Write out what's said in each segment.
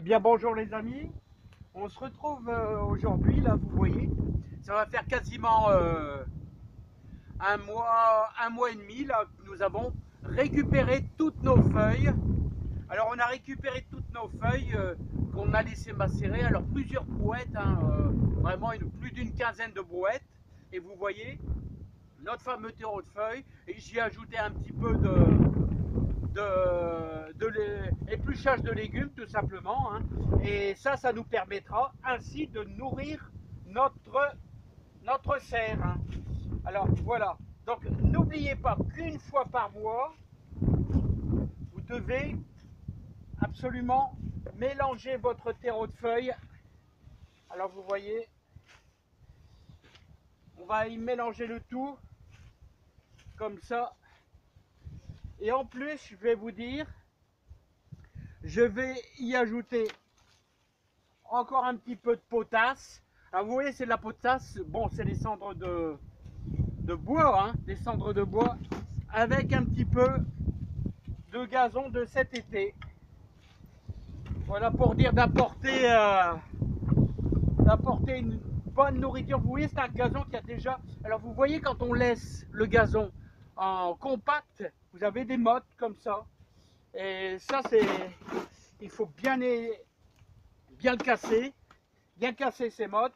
Eh bien bonjour les amis, on se retrouve aujourd'hui, là vous voyez, ça va faire quasiment un mois et demi là que nous avons récupéré toutes nos feuilles. Alors on a récupéré toutes nos feuilles qu'on a laissé macérer, alors plusieurs brouettes, hein, vraiment plus d'une quinzaine de brouettes, et vous voyez notre fameux terreau de feuilles, et j'y ai ajouté un petit peu épluchage de légumes tout simplement, hein. Et ça nous permettra ainsi de nourrir notre serre, hein. Alors voilà, donc n'oubliez pas qu'une fois par mois vous devez absolument mélanger votre terreau de feuilles. Alors vous voyez, on va y mélanger le tout comme ça, et en plus je vais vous dire, je vais y ajouter encore un petit peu de potasse. Alors vous voyez, c'est de la potasse, bon c'est des cendres de bois, hein, des cendres de bois avec un petit peu de gazon de cet été. Voilà, pour dire d'apporter une bonne nourriture. Vous voyez, c'est un gazon qui a déjà... Alors vous voyez, quand on laisse le gazon en compact, vous avez des mottes comme ça. Et ça, c'est... il faut bien le casser, bien casser ces mottes,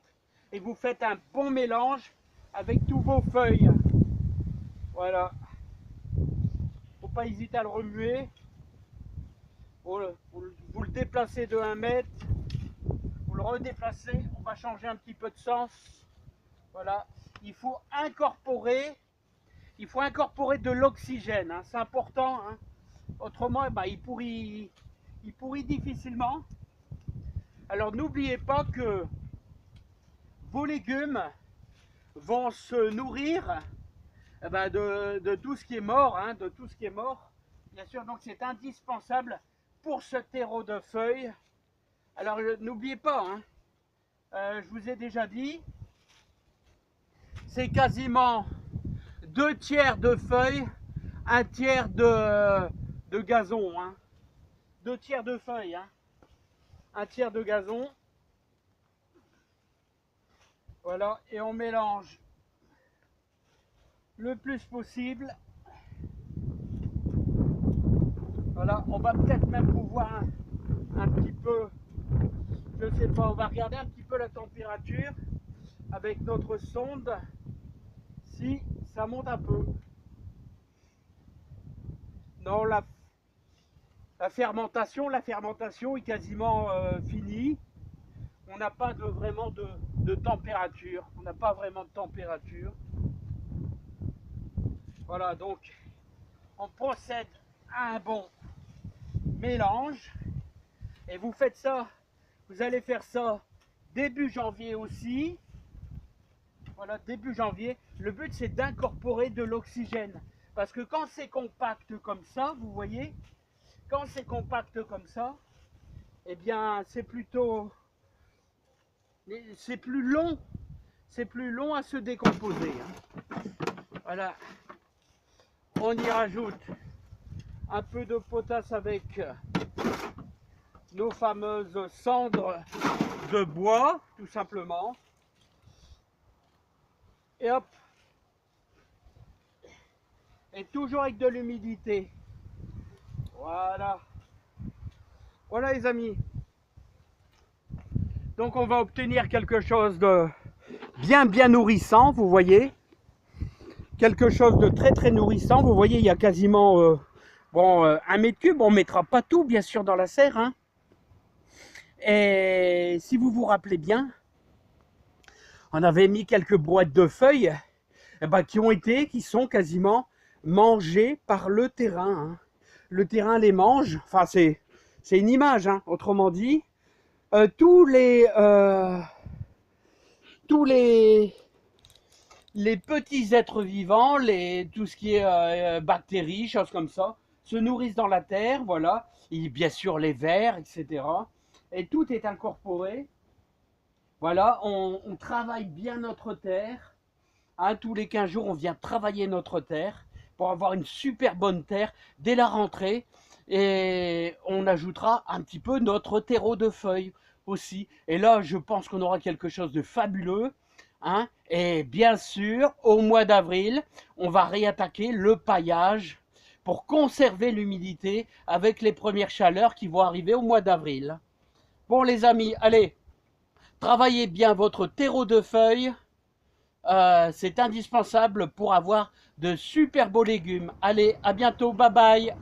et vous faites un bon mélange avec tous vos feuilles. Voilà. Faut pas hésiter à le remuer. Vous le déplacez de 1 mètre, vous le redéplacez, on va changer un petit peu de sens. Voilà. Il faut incorporer de l'oxygène, hein. C'est important, hein. Autrement, bah, il pourrit difficilement. Alors n'oubliez pas que vos légumes vont se nourrir de tout ce qui est mort, hein, de tout ce qui est mort. Bien sûr, donc c'est indispensable pour ce terreau de feuilles. Alors n'oubliez pas, hein, je vous ai déjà dit, c'est quasiment 2 tiers de feuilles, 1 tiers de gazon, hein. 2 tiers de feuilles, hein, 1 tiers de gazon. Voilà, et on mélange le plus possible. Voilà, on va peut-être même pouvoir un petit peu, je sais pas, on va regarder un petit peu la température avec notre sonde, si ça monte un peu. Non, la fermentation est quasiment finie. On n'a pas vraiment de température. On n'a pas vraiment de température. Voilà, donc on procède à un bon mélange. Et vous faites ça, vous allez faire ça début janvier aussi. Voilà, début janvier. Le but, c'est d'incorporer de l'oxygène. Parce que quand c'est compact comme ça, vous voyez, quand c'est compact comme ça, eh bien, c'est plus long à se décomposer, hein. Voilà. On y rajoute un peu de potasse avec nos fameuses cendres de bois, tout simplement. Et hop. Et toujours avec de l'humidité. Voilà. Voilà les amis. Donc on va obtenir quelque chose de bien nourrissant, vous voyez. Quelque chose de très nourrissant. Vous voyez, il y a quasiment 1 mètre cube. On ne mettra pas tout bien sûr dans la serre, hein. Et si vous vous rappelez bien, on avait mis quelques brouettes de feuilles qui sont quasiment mangées par le terrain, hein. Le terrain les mange, enfin c'est une image, hein. Autrement dit, tous les petits êtres vivants, tout ce qui est bactéries, choses comme ça, se nourrissent dans la terre, voilà. Et bien sûr les vers, etc. Et tout est incorporé. Voilà, on travaille bien notre terre, hein. Tous les 15 jours, on vient travailler notre terre pour avoir une super bonne terre dès la rentrée. Et on ajoutera un petit peu notre terreau de feuilles aussi. Et là, je pense qu'on aura quelque chose de fabuleux. Hein. Et bien sûr, au mois d'avril, on va réattaquer le paillage pour conserver l'humidité avec les premières chaleurs qui vont arriver au mois d'avril. Bon les amis, allez, travaillez bien votre terreau de feuilles. C'est indispensable pour avoir de super beaux légumes. Allez, à bientôt, bye bye.